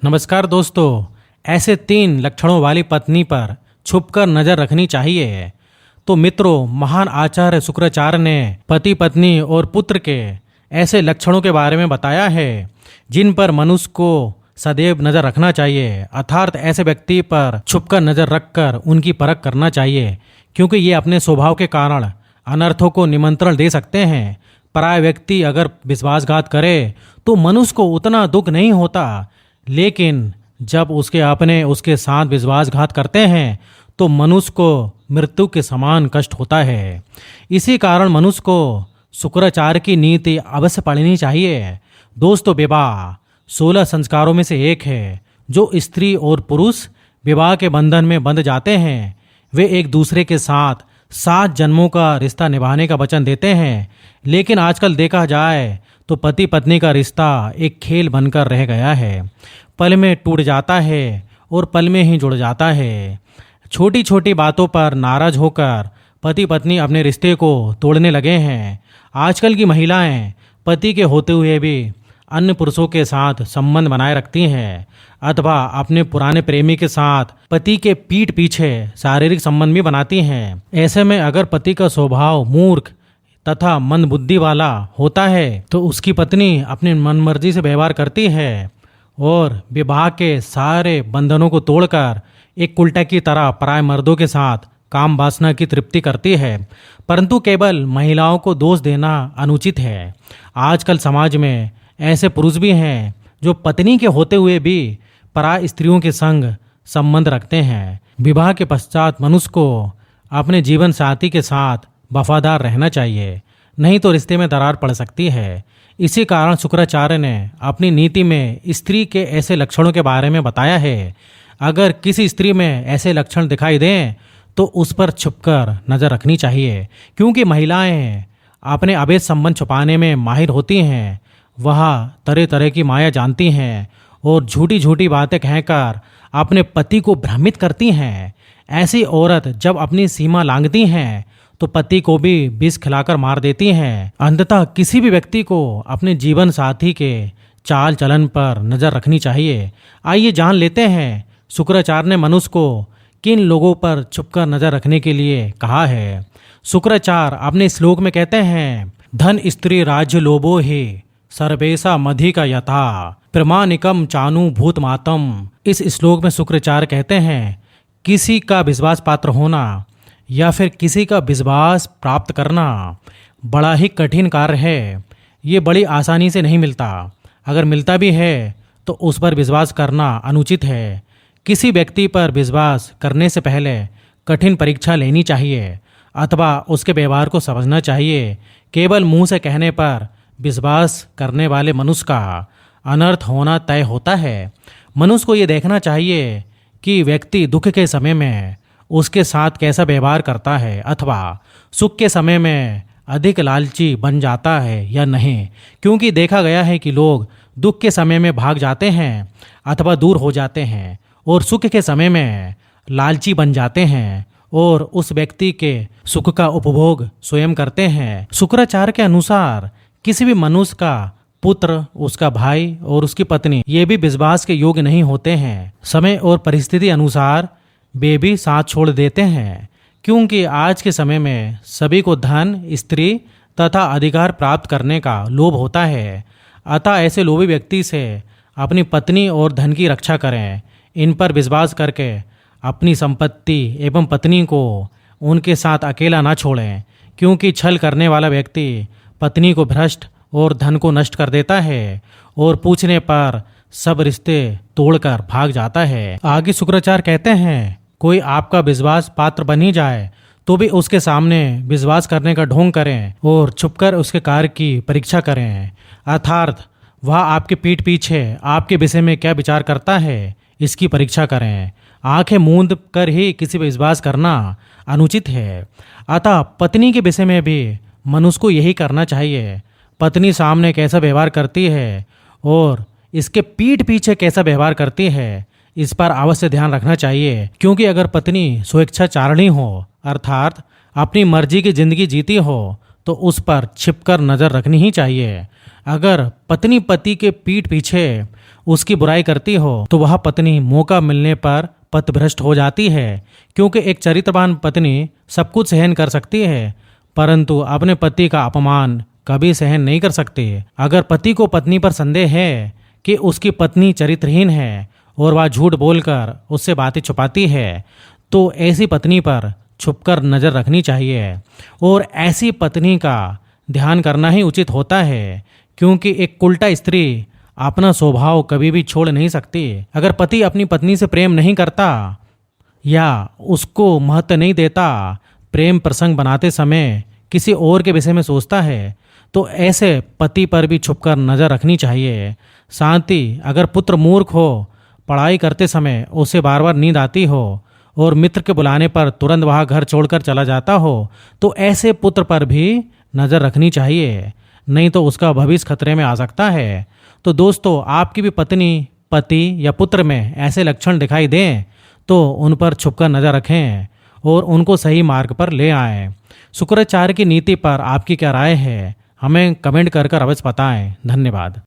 नमस्कार दोस्तों। ऐसे 3 लक्षणों वाली पत्नी पर छुपकर नजर रखनी चाहिए। तो मित्रों, महान आचार्य शुक्राचार्य ने पति पत्नी और पुत्र के ऐसे लक्षणों के बारे में बताया है जिन पर मनुष्य को सदैव नजर रखना चाहिए। अर्थात ऐसे व्यक्ति पर छुपकर नजर रखकर उनकी परख करना चाहिए, क्योंकि ये अपने स्वभाव के कारण अनर्थों को निमंत्रण दे सकते हैं। पराय व्यक्ति अगर विश्वासघात करे तो मनुष्य को उतना दुख नहीं होता, लेकिन जब उसके अपने उसके साथ विश्वासघात करते हैं तो मनुष्य को मृत्यु के समान कष्ट होता है। इसी कारण मनुष्य को शुक्राचार्य की नीति अवश्य पढ़नी चाहिए। दोस्तों, विवाह 16 संस्कारों में से एक है। जो स्त्री और पुरुष विवाह के बंधन में बंध जाते हैं वे एक दूसरे के साथ 7 जन्मों का रिश्ता निभाने का वचन देते हैं, लेकिन आजकल देखा जाए तो पति पत्नी का रिश्ता एक खेल बनकर रह गया है। पल में टूट जाता है और पल में ही जुड़ जाता है। छोटी छोटी बातों पर नाराज होकर पति पत्नी अपने रिश्ते को तोड़ने लगे हैं। आजकल की महिलाएं पति के होते हुए भी अन्य पुरुषों के साथ संबंध बनाए रखती हैं, अथवा अपने पुराने प्रेमी के साथ पति के पीठ पीछे शारीरिक संबंध भी बनाती हैं। ऐसे में अगर पति का स्वभाव मूर्ख तथा मंदबुद्धि वाला होता है तो उसकी पत्नी अपनी मनमर्जी से व्यवहार करती है और विवाह के सारे बंधनों को तोड़कर एक उल्टा की तरह पराय मर्दों के साथ काम वासना की तृप्ति करती है। परंतु केवल महिलाओं को दोष देना अनुचित है। आजकल समाज में ऐसे पुरुष भी हैं जो पत्नी के होते हुए भी पराय स्त्रियों के संग संबंध रखते हैं। विवाह के पश्चात मनुष्य को अपने जीवन साथी के साथ वफादार रहना चाहिए, नहीं तो रिश्ते में दरार पड़ सकती है। इसी कारण शुक्राचार्य ने अपनी नीति में स्त्री के ऐसे लक्षणों के बारे में बताया है। अगर किसी स्त्री में ऐसे लक्षण दिखाई दें तो उस पर छुपकर नजर रखनी चाहिए, क्योंकि महिलाएं अपने अवैध संबंध छुपाने में माहिर होती हैं। वह तरह तरह की माया जानती हैं और झूठी झूठी बातें कहकर अपने पति को भ्रमित करती हैं। ऐसी औरत जब अपनी सीमा लांघती हैं तो पति को भी विष खिलाकर मार देती हैं। अंततः किसी भी व्यक्ति को अपने जीवन साथी के चाल चलन पर नजर रखनी चाहिए। आइए जान लेते हैं शुक्राचार्य ने मनुष्य को किन लोगों पर छुपकर नजर रखने के लिए कहा है। शुक्राचार्य अपने श्लोक में कहते हैं, धन स्त्री राज्य लोभो ही सर्वेशा मधि का यथा प्रमाणिकम चानु भूत मातम। इस श्लोक में शुक्राचार्य कहते हैं, किसी का विश्वास पात्र होना या फिर किसी का विश्वास प्राप्त करना बड़ा ही कठिन कार्य है। ये बड़ी आसानी से नहीं मिलता। अगर मिलता भी है तो उस पर विश्वास करना अनुचित है। किसी व्यक्ति पर विश्वास करने से पहले कठिन परीक्षा लेनी चाहिए अथवा उसके व्यवहार को समझना चाहिए। केवल मुंह से कहने पर विश्वास करने वाले मनुष्य का अनर्थ होना तय होता है। मनुष्य को ये देखना चाहिए कि व्यक्ति दुख के समय में उसके साथ कैसा व्यवहार करता है, अथवा सुख के समय में अधिक लालची बन जाता है या नहीं। क्योंकि देखा गया है कि लोग दुख के समय में भाग जाते हैं अथवा दूर हो जाते हैं और सुख के समय में लालची बन जाते हैं और उस व्यक्ति के सुख का उपभोग स्वयं करते हैं। शुक्राचार्य के अनुसार किसी भी मनुष्य का पुत्र, उसका भाई और उसकी पत्नी ये भी विश्वास के योग्य नहीं होते हैं। समय और परिस्थिति अनुसार वे भी साथ छोड़ देते हैं, क्योंकि आज के समय में सभी को धन, स्त्री तथा अधिकार प्राप्त करने का लोभ होता है। अतः ऐसे लोभी व्यक्ति से अपनी पत्नी और धन की रक्षा करें। इन पर विश्वास करके अपनी संपत्ति एवं पत्नी को उनके साथ अकेला ना छोड़ें, क्योंकि छल करने वाला व्यक्ति पत्नी को भ्रष्ट और धन को नष्ट कर देता है और पूछने पर सब रिश्ते तोड़कर भाग जाता है। आगे शुक्राचार्य कहते हैं, कोई आपका विश्वास पात्र बन ही जाए तो भी उसके सामने विश्वास करने का ढोंग करें और छुपकर उसके कार्य की परीक्षा करें। अर्थात वह आपके पीठ पीछे आपके विषय में क्या विचार करता है, इसकी परीक्षा करें। आंखें मूंद कर ही किसी पर विश्वास करना अनुचित है। अतः पत्नी के विषय में भी मनुष्य को यही करना चाहिए। पत्नी सामने कैसा व्यवहार करती है और इसके पीठ पीछे कैसा व्यवहार करती है, इस पर अवश्य ध्यान रखना चाहिए। क्योंकि अगर पत्नी स्वेच्छाचारिणी हो, अर्थात अपनी मर्जी की जिंदगी जीती हो, तो उस पर छिपकर नजर रखनी ही चाहिए। अगर पत्नी पति के पीठ पीछे उसकी बुराई करती हो तो वह पत्नी मौका मिलने पर पथभ्रष्ट हो जाती है, क्योंकि एक चरित्रवान पत्नी सब कुछ सहन कर सकती है परंतु अपने पति का अपमान कभी सहन नहीं कर सकती। अगर पति को पत्नी पर संदेह है कि उसकी पत्नी चरित्रहीन है और वह झूठ बोलकर उससे बातें छुपाती है तो ऐसी पत्नी पर छुपकर नजर रखनी चाहिए और ऐसी पत्नी का ध्यान करना ही उचित होता है, क्योंकि एक कुल्टा स्त्री अपना स्वभाव कभी भी छोड़ नहीं सकती। अगर पति अपनी पत्नी से प्रेम नहीं करता या उसको महत्व नहीं देता, प्रेम प्रसंग बनाते समय किसी और के विषय में सोचता है तो ऐसे पति पर भी छुपकर नजर रखनी चाहिए। साथ ही अगर पुत्र मूर्ख हो, पढ़ाई करते समय उसे बार बार नींद आती हो और मित्र के बुलाने पर तुरंत वह घर छोड़कर चला जाता हो तो ऐसे पुत्र पर भी नज़र रखनी चाहिए, नहीं तो उसका भविष्य खतरे में आ सकता है। तो दोस्तों, आपकी भी पत्नी, पति या पुत्र में ऐसे लक्षण दिखाई दें तो उन पर छुपकर नज़र रखें और उनको सही मार्ग पर ले आएं। शुक्राचार्य की नीति पर आपकी क्या राय है, हमें कमेंट कर अवश्य बताएं। धन्यवाद।